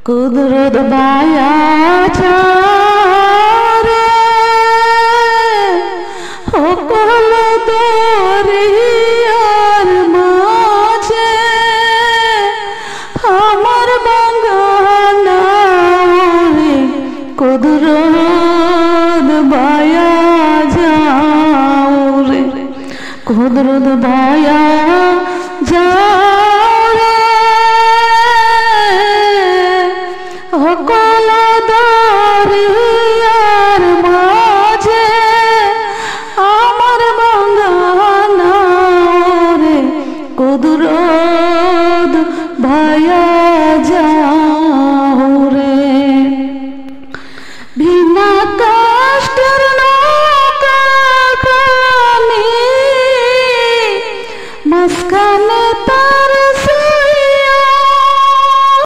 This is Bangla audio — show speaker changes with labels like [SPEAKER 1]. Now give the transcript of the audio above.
[SPEAKER 1] কুদরত বায়া চারে সকল দরিয়ার মাঝে আমার বাগানা রে কুদরত বায়া যাও রে কুদরত বায়া যাও রে সকল দরিয়ার মাঝে আমার বাগানা রে কুদরত ভায়া যা